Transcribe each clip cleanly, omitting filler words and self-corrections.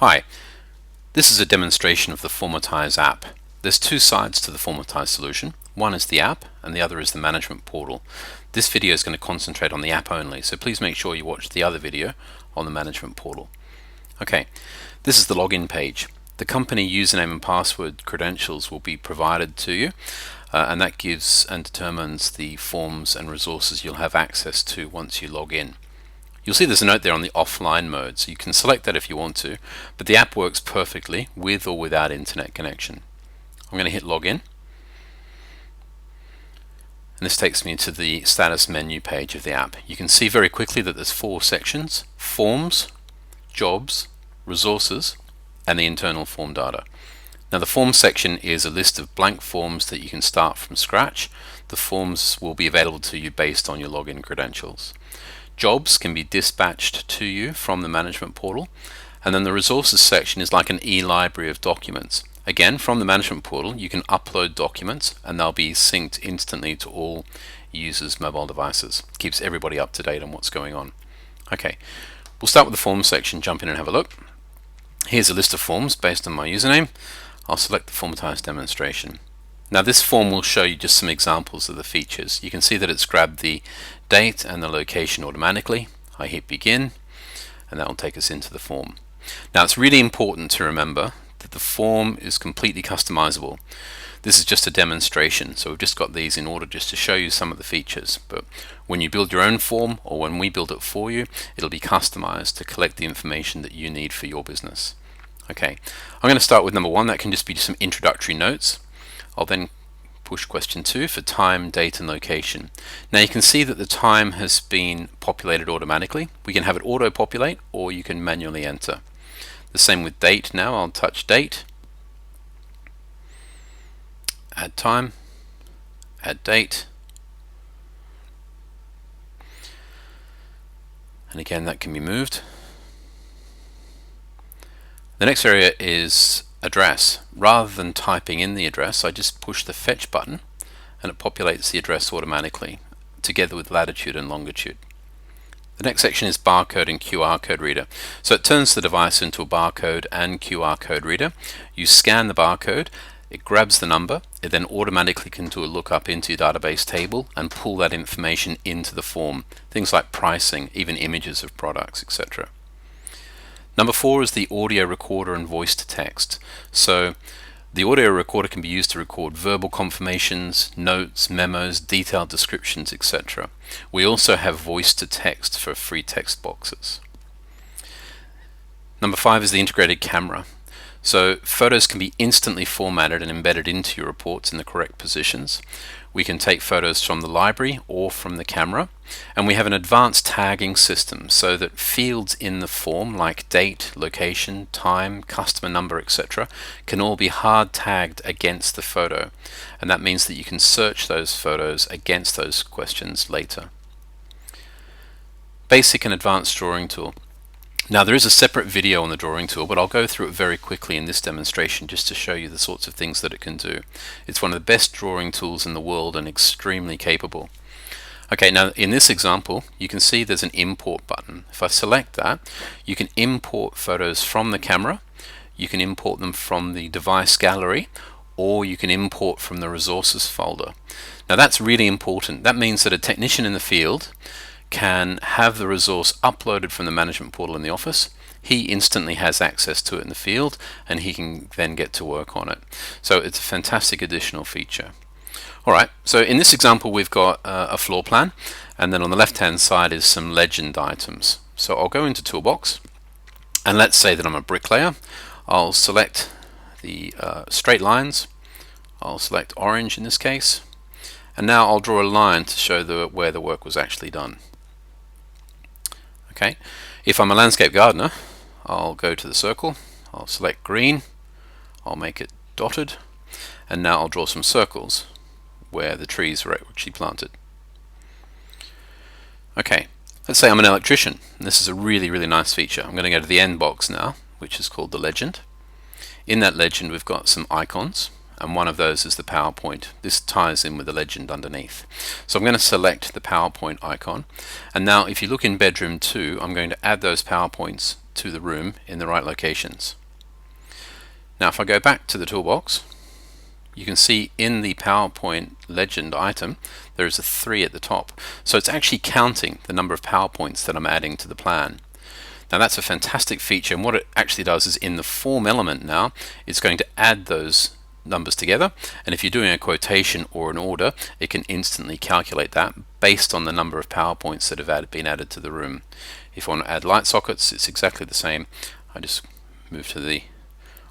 Hi, this is a demonstration of the Formitize app. There's two sides to the Formitize solution. One is the app and the other is the management portal. This video is going to concentrate on the app only, so please make sure you watch the other video on the management portal. Okay, this is the login page. The company username and password credentials will be provided to you, and that gives and determines the forms and resources you'll have access to once you log in. You'll see there's a note there on the offline mode, so you can select that if you want to, but the app works perfectly with or without internet connection. I'm going to hit login, and this takes me to the status menu page of the app. You can see very quickly that there's four sections: forms, jobs, resources, and the internal form data. Now the forms section is a list of blank forms that you can start from scratch. The forms will be available to you based on your login credentials. Jobs can be dispatched to you from the management portal, and then the resources section is like an e-library of documents. Again, from the management portal you can upload documents and they'll be synced instantly to all users' mobile devices. Keeps everybody up to date on what's going on. Okay, we'll start with the forms section, jump in and have a look. Here's a list of forms based on my username. I'll select the Formitize demonstration. Now this form will show you just some examples of the features. You can see that it's grabbed the date and the location automatically. I hit begin and that will take us into the form. Now it's really important to remember that the form is completely customizable. This is just a demonstration, so we've just got these in order just to show you some of the features, but when you build your own form or when we build it for you, it'll be customized to collect the information that you need for your business. Okay, I'm going to start with number one. That can just be some introductory notes. I'll then push question 2 for time, date and location. Now you can see that the time has been populated automatically. We can have it auto-populate or you can manually enter. The same with date. Now I'll touch date, add time, add date, and again that can be moved. The next area is address. Rather than typing in the address, I just push the fetch button and it populates the address automatically together with latitude and longitude. The next section is barcode and QR code reader. So it turns the device into a barcode and QR code reader. You scan the barcode, it grabs the number, it then automatically can do a lookup into your database table and pull that information into the form. Things like pricing, even images of products, etc. Number 4 is the audio recorder and voice to text. So the audio recorder can be used to record verbal confirmations, notes, memos, detailed descriptions, etc. We also have voice to text for free text boxes. Number 5 is the integrated camera. So photos can be instantly formatted and embedded into your reports in the correct positions. We can take photos from the library or from the camera, and we have an advanced tagging system so that fields in the form like date, location, time, customer number, etc. can all be hard tagged against the photo, and that means that you can search those photos against those questions later. Basic and advanced drawing tool. Now there is a separate video on the drawing tool, but I'll go through it very quickly in this demonstration just to show you the sorts of things that it can do. It's one of the best drawing tools in the world and extremely capable. Okay, now in this example you can see there's an import button. If I select that, you can import photos from the camera, you can import them from the device gallery, or you can import from the resources folder. Now that's really important. That means that a technician in the field can have the resource uploaded from the management portal in the office. He instantly has access to it in the field and he can then get to work on it. So it's a fantastic additional feature. Alright, so in this example we've got a floor plan, and then on the left hand side is some legend items. So I'll go into Toolbox, and let's say that I'm a bricklayer. I'll select the straight lines, I'll select orange in this case, and now I'll draw a line to show where the work was actually done. Okay, if I'm a landscape gardener, I'll go to the circle, I'll select green, I'll make it dotted, and now I'll draw some circles where the trees were actually planted. Okay, let's say I'm an electrician, and this is a really nice feature. I'm going to go to the end box now, which is called the legend. In that legend we've got some icons, and one of those is the PowerPoint. This ties in with the legend underneath. So I'm going to select the PowerPoint icon, and now if you look in bedroom 2, I'm going to add those PowerPoints to the room in the right locations. Now if I go back to the toolbox, you can see in the PowerPoint legend item there is a 3 at the top. So it's actually counting the number of PowerPoints that I'm adding to the plan. Now that's a fantastic feature, and what it actually does is in the form element now it's going to add those numbers together, and if you're doing a quotation or an order, it can instantly calculate that based on the number of PowerPoints that have been added to the room. If I want to add light sockets, it's exactly the same. I just move to the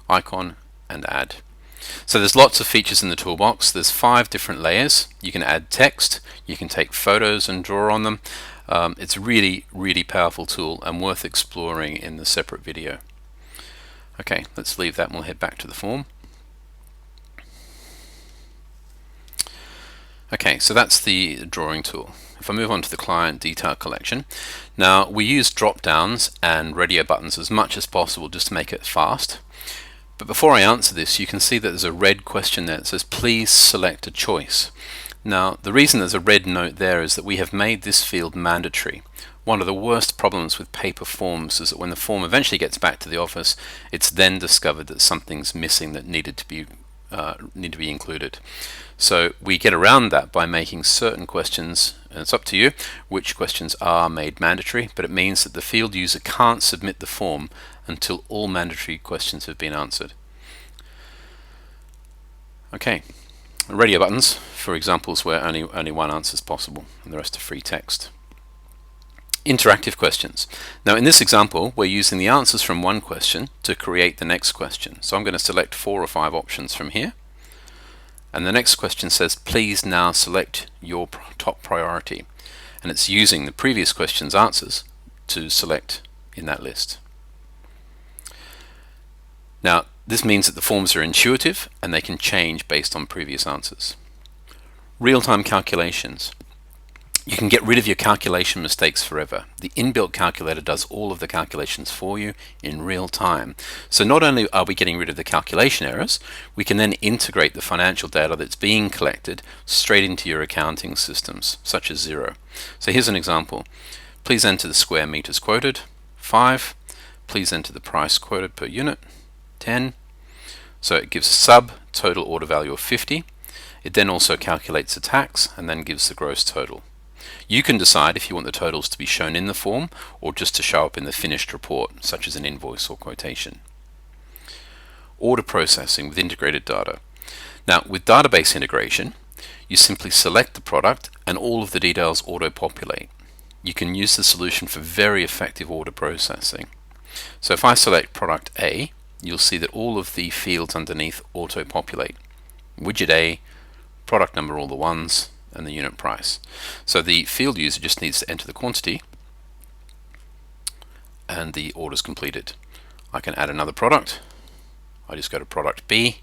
icon and add. So there's lots of features in the toolbox. There's 5 different layers. You can add text, you can take photos and draw on them. It's a really powerful tool and worth exploring in the separate video. Okay, let's leave that and we'll head back to the form. Okay, so that's the drawing tool. If I move on to the client detail collection, now we use drop downs and radio buttons as much as possible just to make it fast. But before I answer this, you can see that there's a red question there that says please select a choice. Now the reason there's a red note there is that we have made this field mandatory. One of the worst problems with paper forms is that when the form eventually gets back to the office, it's then discovered that something's missing that need to be included. So we get around that by making certain questions, and it's up to you which questions are made mandatory, but it means that the field user can't submit the form until all mandatory questions have been answered. Okay, radio buttons for examples where only one answer is possible and the rest are free text. Interactive questions. Now in this example we're using the answers from one question to create the next question. So I'm going to select 4 or 5 options from here, and the next question says please now select your top priority, and it's using the previous question's answers to select in that list. Now this means that the forms are intuitive and they can change based on previous answers. Real-time calculations. You can get rid of your calculation mistakes forever. The inbuilt calculator does all of the calculations for you in real time. So not only are we getting rid of the calculation errors, we can then integrate the financial data that's being collected straight into your accounting systems, such as Xero. So here's an example. Please enter the square meters quoted, 5. Please enter the price quoted per unit, 10. So it gives a total order value of 50. It then also calculates the tax and then gives the gross total. You can decide if you want the totals to be shown in the form or just to show up in the finished report, such as an invoice or quotation. Order processing with integrated data. Now with database integration, you simply select the product and all of the details auto-populate. You can use the solution for very effective order processing. So if I select product A, you'll see that all of the fields underneath auto-populate. Widget A, product number, all the ones, and the unit price. So the field user just needs to enter the quantity and the order is completed. I can add another product. I just go to product B,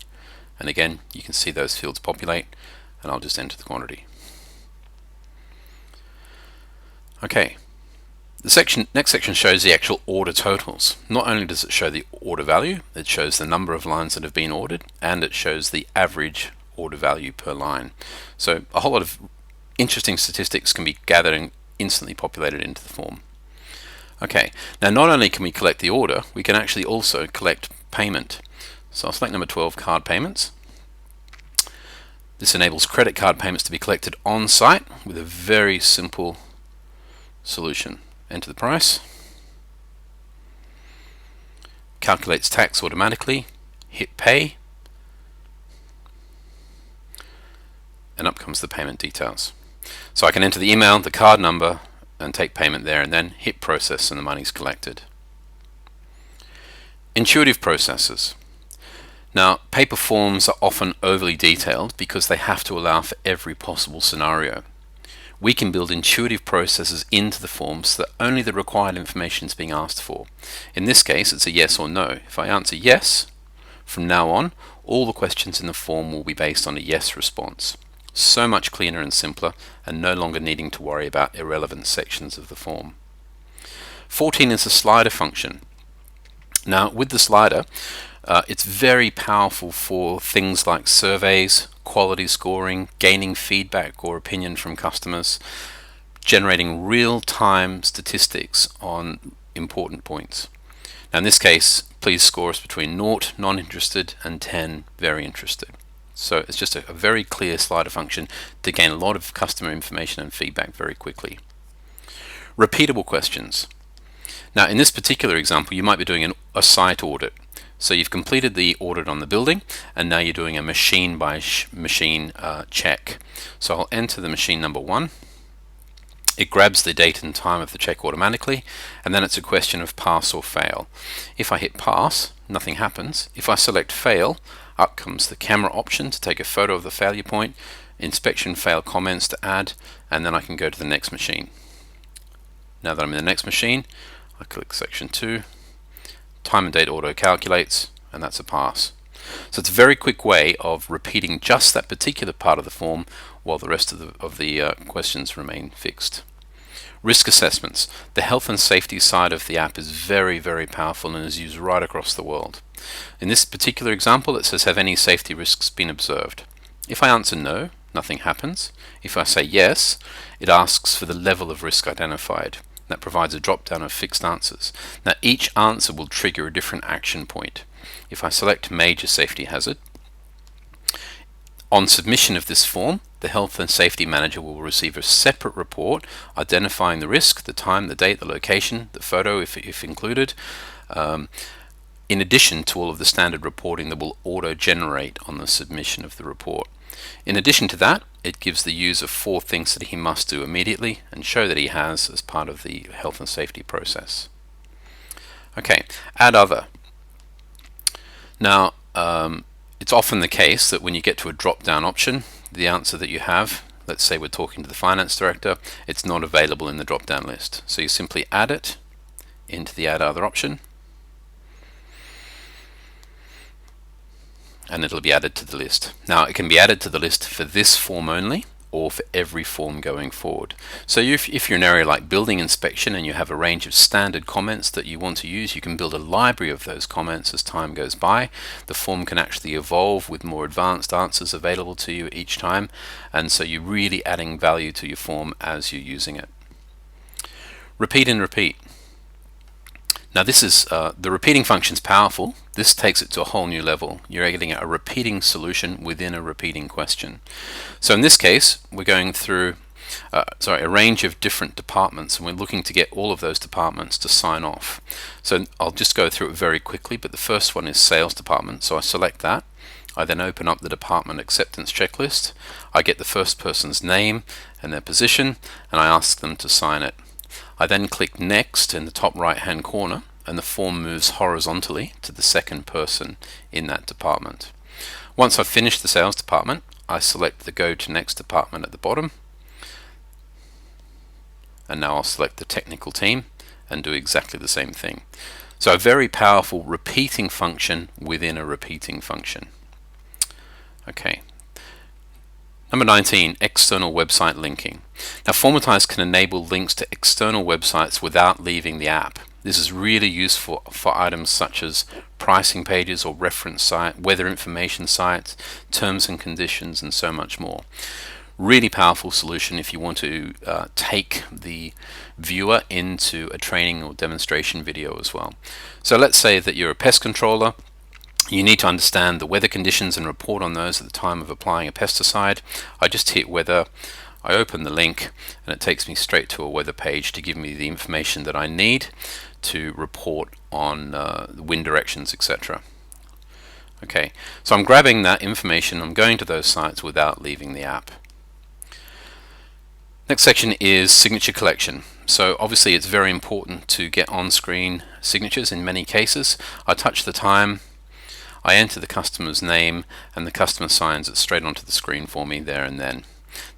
and again you can see those fields populate, and I'll just enter the quantity. Okay, the next section shows the actual order totals. Not only does it show the order value, it shows the number of lines that have been ordered, and it shows the average order value per line. So a whole lot of interesting statistics can be gathered and instantly populated into the form. Okay, now not only can we collect the order, we can actually also collect payment. So I'll select number 12, card payments. This enables credit card payments to be collected on site with a very simple solution. Enter the price, calculates tax automatically, hit pay, and up comes the payment details. So I can enter the email, the card number, and take payment there, and then hit process and the money's collected. Intuitive processes. Now, paper forms are often overly detailed because they have to allow for every possible scenario. We can build intuitive processes into the form so that only the required information is being asked for. In this case, it's a yes or no. If I answer yes, from now on, all the questions in the form will be based on a yes response. So much cleaner and simpler, and no longer needing to worry about irrelevant sections of the form. 14 is the slider function. Now, with the slider, it's very powerful for things like surveys, quality scoring, gaining feedback or opinion from customers, generating real-time statistics on important points. Now in this case, please score us between 0, non-interested, and 10, very interested. So it's just a very clear slider function to gain a lot of customer information and feedback very quickly. Repeatable questions. Now in this particular example, you might be doing a site audit. So you've completed the audit on the building, and now you're doing a machine by machine check. So I'll enter the machine number 1. It grabs the date and time of the check automatically, and then it's a question of pass or fail. If I hit pass, nothing happens. If I select fail, up comes the camera option to take a photo of the failure point, inspection fail comments to add, and then I can go to the next machine. Now that I'm in the next machine, I click section 2, time and date auto calculates, and that's a pass. So it's a very quick way of repeating just that particular part of the form while the rest of the questions remain fixed. Risk assessments. The health and safety side of the app is very, very powerful and is used right across the world. In this particular example, it says, have any safety risks been observed? If I answer no, nothing happens. If I say yes, it asks for the level of risk identified. That provides a drop down of fixed answers. Now each answer will trigger a different action point. If I select major safety hazard, on submission of this form, the health and safety manager will receive a separate report identifying the risk, the time, the date, the location, the photo if included, in addition to all of the standard reporting that will auto-generate on the submission of the report. In addition to that, it gives the user 4 things that he must do immediately and show that he has as part of the health and safety process. Okay, add other. Now, it's often the case that when you get to a drop-down option, the answer that you have, let's say we're talking to the finance director, it's not available in the drop-down list. So you simply add it into the add other option, and it'll be added to the list. Now it can be added to the list for this form only or for every form going forward. So if you're in an area like building inspection and you have a range of standard comments that you want to use, you can build a library of those comments as time goes by. The form can actually evolve with more advanced answers available to you each time, and so you're really adding value to your form as you're using it. Repeat and repeat. Now this is the repeating function is powerful. This takes it to a whole new level. You're getting a repeating solution within a repeating question. So in this case, we're going through a range of different departments, and we're looking to get all of those departments to sign off. So I'll just go through it very quickly, but the first one is sales department. So I select that. I then open up the department acceptance checklist. I get the first person's name and their position, and I ask them to sign it. I then click Next in the top right hand corner, and the form moves horizontally to the second person in that department. Once I've finished the sales department, I select the Go to Next department at the bottom, and now I'll select the technical team and do exactly the same thing. So a very powerful repeating function within a repeating function. Okay. Number 19, external website linking. Now Formitize can enable links to external websites without leaving the app. This is really useful for items such as pricing pages or reference site, weather information sites, terms and conditions, and so much more. Really powerful solution if you want to take the viewer into a training or demonstration video as well. So let's say that you're a pest controller. You need to understand the weather conditions and report on those at the time of applying a pesticide. I just hit weather, I open the link, and it takes me straight to a weather page to give me the information that I need to report on wind directions, etc. Okay, so I'm grabbing that information, I'm going to those sites without leaving the app. Next section is signature collection. So obviously it's very important to get on-screen signatures in many cases. I touch the time, I enter the customer's name, and the customer signs it straight onto the screen for me there and then.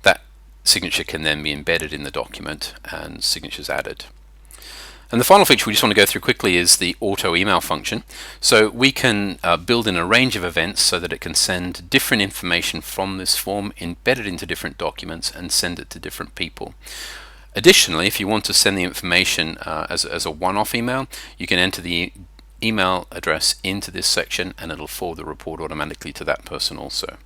That signature can then be embedded in the document and signatures added. And the final feature we just want to go through quickly is the auto email function. So we can build in a range of events so that it can send different information from this form embedded into different documents and send it to different people. Additionally, if you want to send the information as a one-off email, you can enter the email address into this section and it'll forward the report automatically to that person also.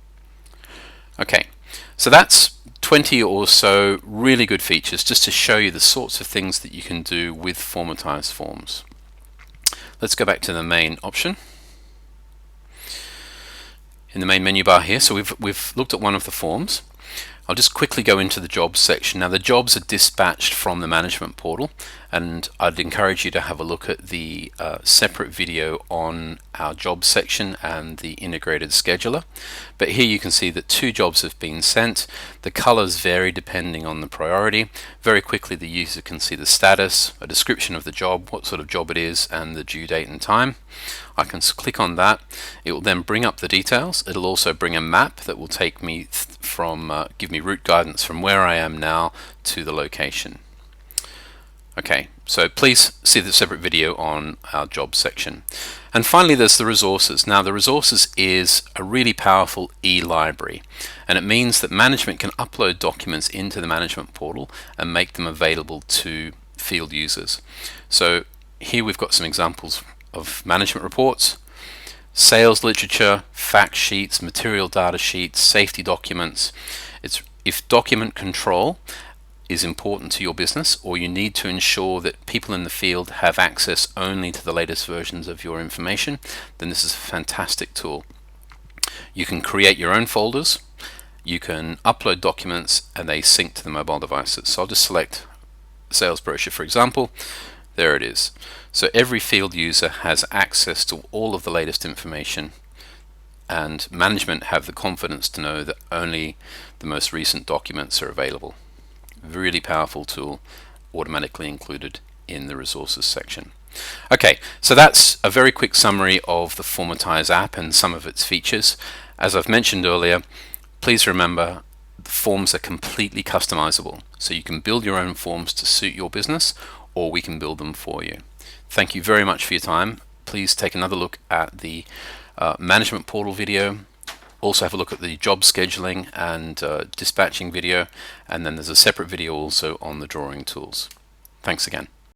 Okay, so that's 20 or so really good features just to show you the sorts of things that you can do with Formitize forms. Let's go back to the main option. In the main menu bar here, so we've looked at one of the forms. I'll just quickly go into the jobs section. Now the jobs are dispatched from the management portal, and I'd encourage you to have a look at the separate video on our jobs section and the integrated scheduler. But here you can see that 2 jobs have been sent. The colors vary depending on the priority. Very quickly the user can see the status, a description of the job, what sort of job it is, and the due date and time. I can click on that. It will then bring up the details. It'll also bring a map that will take me from give me route guidance from where I am now to the location. Okay, so please see the separate video on our jobs section. And finally there's the resources. Now the resources is a really powerful e-library, and it means that management can upload documents into the management portal and make them available to field users. So here we've got some examples of management reports, sales literature, fact sheets, material data sheets, safety documents. If document control is important to your business, or you need to ensure that people in the field have access only to the latest versions of your information, then this is a fantastic tool. You can create your own folders, you can upload documents, and they sync to the mobile devices. So I'll just select sales brochure, for example. There it is. So every field user has access to all of the latest information, and management have the confidence to know that only the most recent documents are available. Really powerful tool, automatically included in the resources section. Okay, so that's a very quick summary of the Formitize app and some of its features. As I've mentioned earlier, please remember the forms are completely customizable, so you can build your own forms to suit your business, or we can build them for you. Thank you very much for your time. Please take another look at the management portal video. Also have a look at the job scheduling and dispatching video, and then there's a separate video also on the drawing tools. Thanks again.